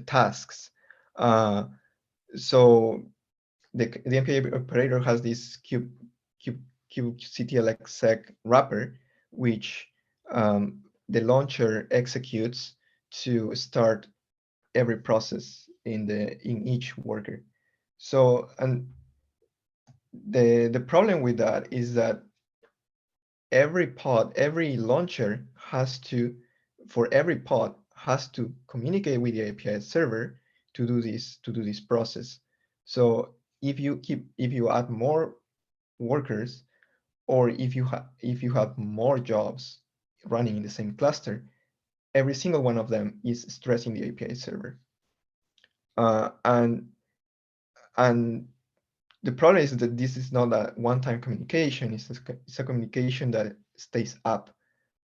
[SPEAKER 6] tasks. So the API operator has this kubectl wrapper, which the launcher executes to start every process in each worker. So, and the problem with that is that every launcher has to, for every pod, has to communicate with the API server to do this process. So if you add more workers, or if you have more jobs running in the same cluster, every single one of them is stressing the API server. And the problem is that this is not a one-time communication. It's a communication that stays up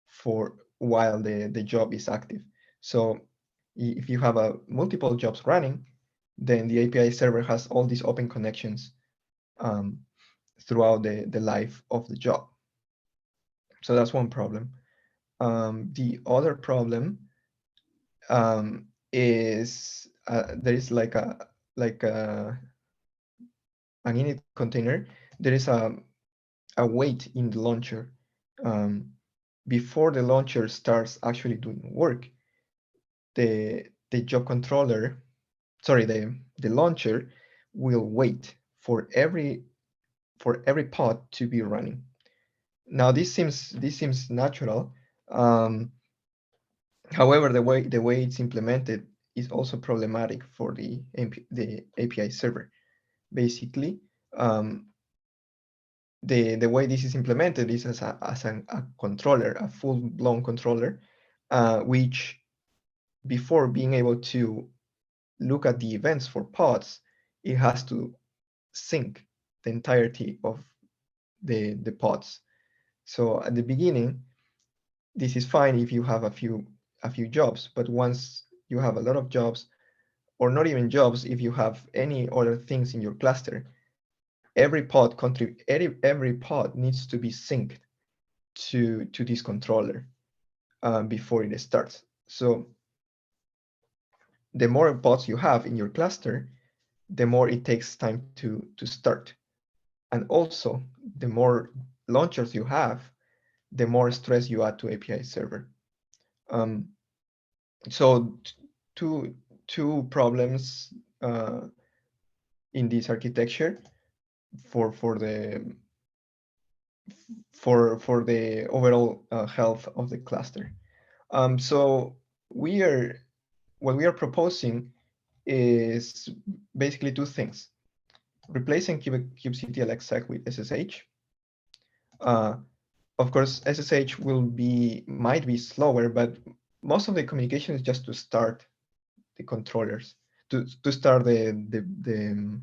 [SPEAKER 6] for while the job is active. So if you have multiple jobs running, then the API server has all these open connections throughout the life of the job. So that's one problem. The other problem is there is like an init container. There is a wait in the launcher. Before the launcher starts actually doing work, the job controller, sorry, the launcher will wait for every pod to be running. Now this seems natural. However, the way it's implemented is also problematic for the API server. Basically, the way this is implemented is as a controller, a full-blown controller, which before being able to look at the events for pods, it has to sync the entirety of the pods. So at the beginning, this is fine if you have a few jobs, but once you have a lot of jobs, or not even jobs, if you have any other things in your cluster, every pod needs to be synced to this controller before it starts. So the more pods you have in your cluster, the more it takes time to start. And also, the more launchers you have, the more stress you add to API server. So two problems in this architecture for the overall health of the cluster. So what we are proposing is basically two things: replacing kubectl exec with SSH. Of course, SSH might be slower, but most of the communication is just to start the controllers, to start the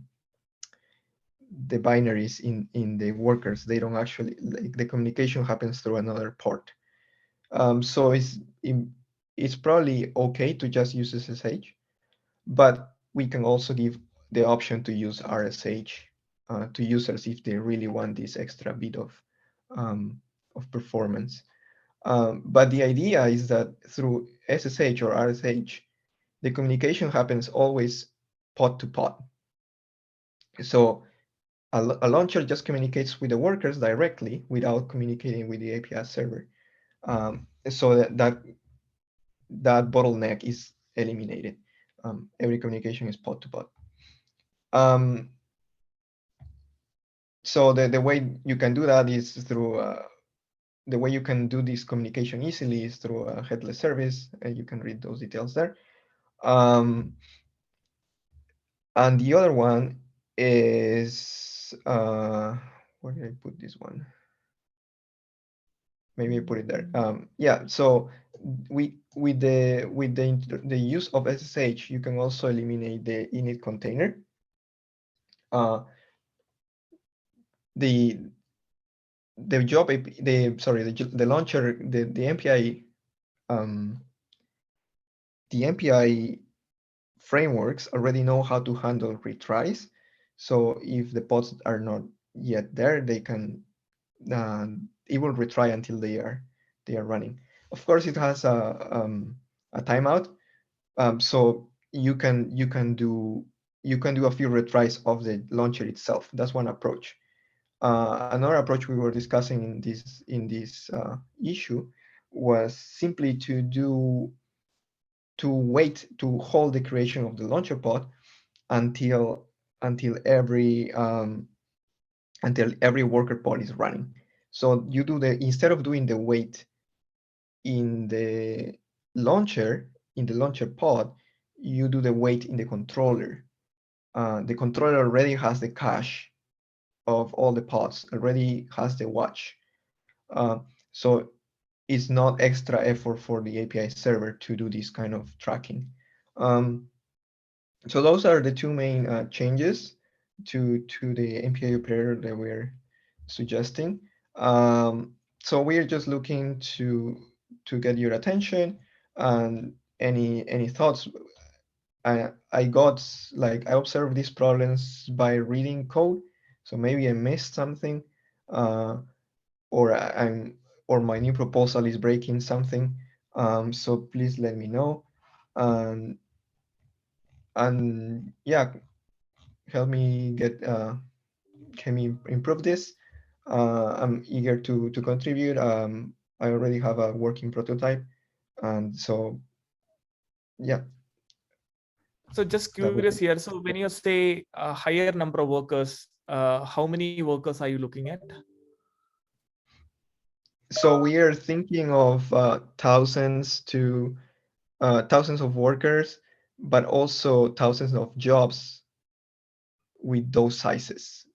[SPEAKER 6] the binaries in the workers. They don't actually, like, the communication happens through another port. So it's probably okay to just use SSH, but we can also give the option to use RSH to users if they really want this extra bit of performance. But the idea is that through SSH or RSH, the communication happens always pod to pod. So a launcher just communicates with the workers directly without communicating with the API server. So that bottleneck is eliminated. Every communication is pod to pod. So the way you can do that is through the way you can do this communication easily is through a headless service, and you can read those details there. And the other one is where did I put this one? Maybe I put it there. Yeah. So with the use of SSH, you can also eliminate the init container. The job the launcher the MPI the MPI frameworks already know how to handle retries. So if the pods are not yet there, they can it will retry until they are running. Of course, it has a timeout, so you can do a few retries of the launcher itself. That's one approach. Another approach we were discussing in this issue was simply to wait to hold the creation of the launcher pod until every worker pod is running. So you do instead of doing the wait in the launcher pod, you do the wait in the controller. The controller already has the cache of all the pods, already has the watch. So it's not extra effort for the API server to do this kind of tracking. So those are the two main changes to the MPI operator that we're suggesting. So we're just looking to get your attention and any thoughts. I observed these problems by reading code, so maybe I missed something, or my new proposal is breaking something. So please let me know, and yeah, help me improve this. I'm eager to contribute. I already have a working prototype, and so yeah.
[SPEAKER 3] So just curious here. So when you say a higher number of workers, how many workers are you looking at?
[SPEAKER 6] So we are thinking of thousands of workers, but also thousands of jobs with those sizes.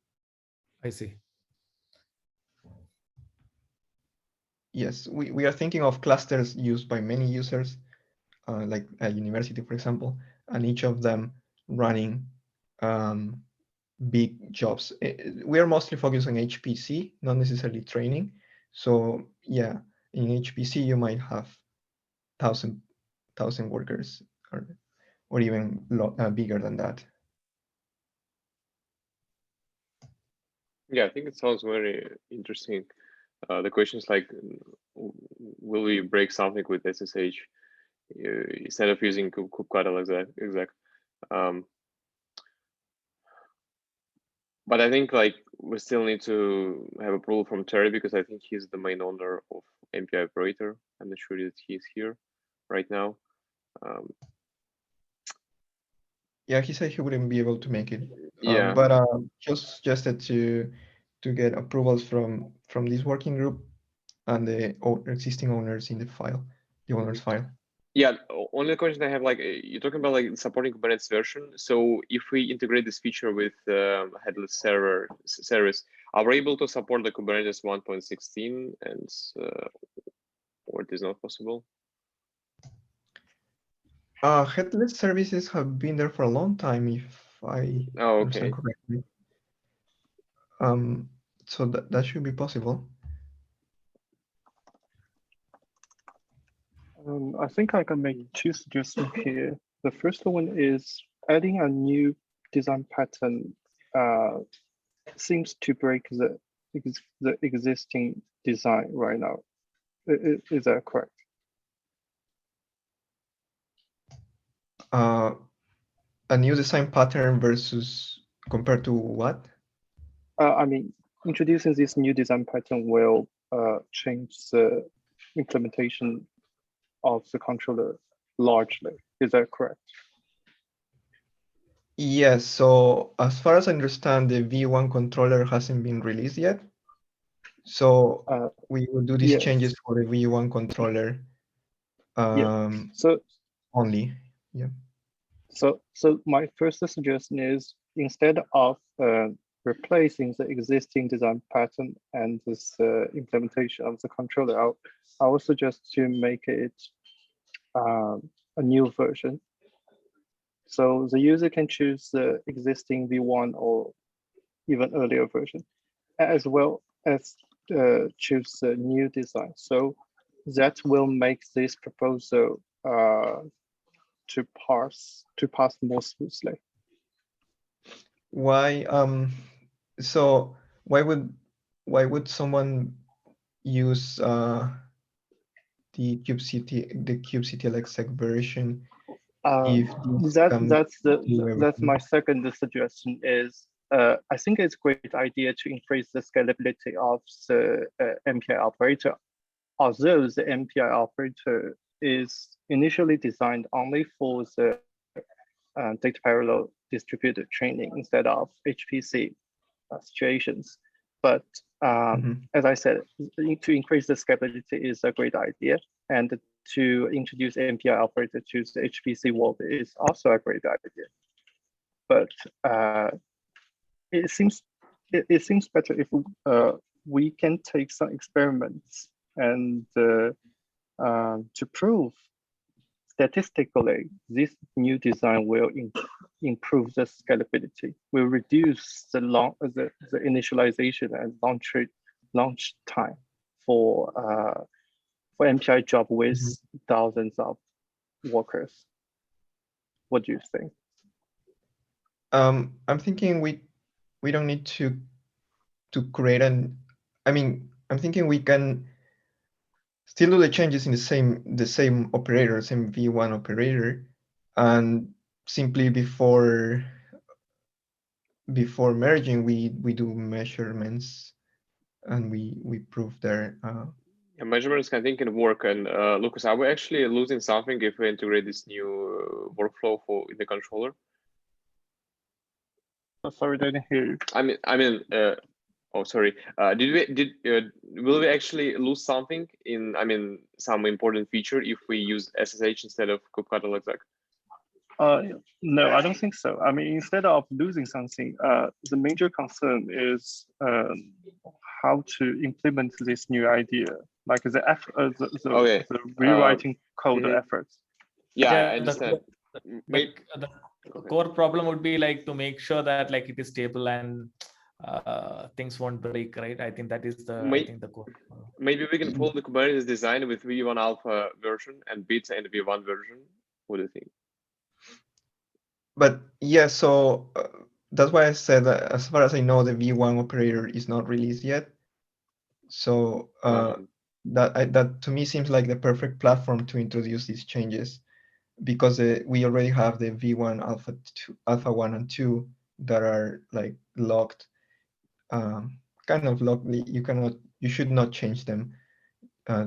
[SPEAKER 3] I see.
[SPEAKER 6] Yes, we are thinking of clusters used by many users, like a university, for example, and each of them running big jobs. We are mostly focused on HPC, not necessarily training. So yeah, in HPC you might have 1,000 workers, or even bigger than that.
[SPEAKER 1] Yeah, I think it sounds very interesting. The question is like, will we break something with SSH instead of using kubectl exec? But I think like we still need to have approval from Terry, because I think he's the main owner of MPI operator. I'm not sure that he's here right now.
[SPEAKER 6] Yeah, he said he wouldn't be able to make it.
[SPEAKER 1] Yeah,
[SPEAKER 6] But just suggested to get approvals from this working group and the existing owners in the file, the owners file.
[SPEAKER 1] Yeah, only question I have, like, you're talking about like supporting Kubernetes version. So if we integrate this feature with headless service, are we able to support the Kubernetes 1.16 and or it is not possible?
[SPEAKER 6] Headless services have been there for a long time, if I understand correctly. So that should be possible.
[SPEAKER 7] I think I can make two suggestions here. The first one is adding a new design pattern seems to break the existing design right now. Is that correct?
[SPEAKER 6] A new design pattern versus compared to what?
[SPEAKER 7] I mean, introducing this new design pattern will change the implementation of the controller largely. Is that correct?
[SPEAKER 6] Yes, so as far as I understand, the V1 controller hasn't been released yet. So we will do these changes for the V1 controller
[SPEAKER 7] So
[SPEAKER 6] only. Yeah.
[SPEAKER 7] So my first suggestion is instead of replacing the existing design pattern and this implementation of the controller, I would suggest to make it a new version. So the user can choose the existing V1 or even earlier version, as well as choose the new design. So that will make this proposal to pass more smoothly.
[SPEAKER 6] Why so why would someone use the kubectl version if this
[SPEAKER 7] that's my second suggestion is I think it's a great idea to increase the scalability of the MPI operator, although the MPI operator is initially designed only for the data parallel distributed training instead of HPC situations. But as I said, to increase the scalability is a great idea, and to introduce MPI operator to the HPC world is also a great idea. But it seems better if we can take some experiments and to prove statistically this new design will improve the scalability, will reduce the initialization and launch time for MPI job with thousands of workers. What do you think?
[SPEAKER 6] I'm thinking we don't need to create I'm thinking we can still do the changes in the same operator, same V1 operator, and simply before merging we do measurements and we prove their
[SPEAKER 1] measurements I think can work. And Lucas, are we actually losing something if we integrate this new workflow in the controller?
[SPEAKER 7] Sorry, I didn't hear you.
[SPEAKER 1] Oh, sorry. Will we actually lose something in, some important feature if we use SSH instead of kubectl exec?
[SPEAKER 7] No, I don't think so. Instead of losing something, the major concern is how to implement this new idea, like the rewriting code efforts.
[SPEAKER 1] Yeah, I understand.
[SPEAKER 3] The core problem would be like to make sure that like it is stable and things won't break, right? I think that is the core.
[SPEAKER 1] Maybe we can follow the Kubernetes design with V1 alpha version and beta and V1 version. What do you think?
[SPEAKER 6] But yeah, so that's why I said that as far as I know, the V1 operator is not released yet. So that to me seems like the perfect platform to introduce these changes, because we already have the V1 alpha 1 and 2 that are like locked, kind of locked. You should not change them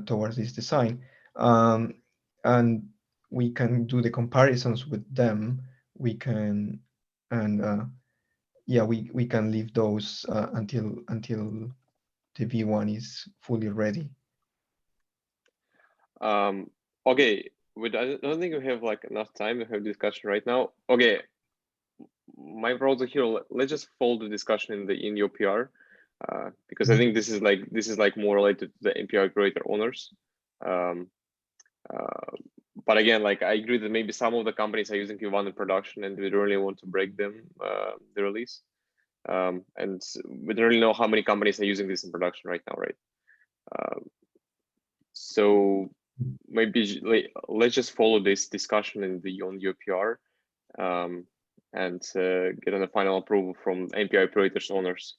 [SPEAKER 6] towards this design, and we can do the comparisons with them. We can we can leave those until the V1 is fully ready.
[SPEAKER 1] Okay, I don't think we have like enough time to have discussion right now. Okay, my browser here. Let's just fold the discussion in your PR, because I think this is like more related to the MPI operator owners. But again, like I agree that maybe some of the companies are using V1 in production and we really want to break them the release. And we don't really know how many companies are using this in production right now, right? So maybe let's just follow this discussion in the on your PR and get on a final approval from MPI operators owners.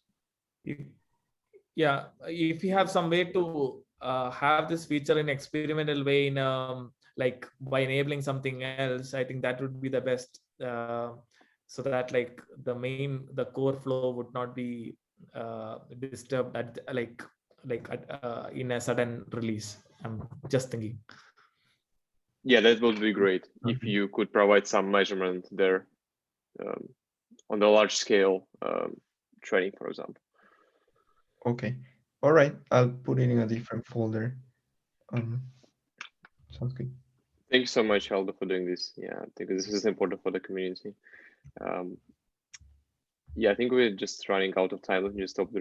[SPEAKER 3] Yeah, if you have some way to have this feature in experimental way in like by enabling something else, I think that would be the best, so that like the core flow would not be disturbed at in a sudden release. I'm just thinking.
[SPEAKER 1] Yeah, that would be great if you could provide some measurement there on the large scale training, for example.
[SPEAKER 6] Okay. All right. I'll put it in a different folder. Sounds good.
[SPEAKER 1] Thank you so much, Aldo, for doing this. Yeah, I think this is important for the community. Yeah, I think we're just running out of time. Let me just stop the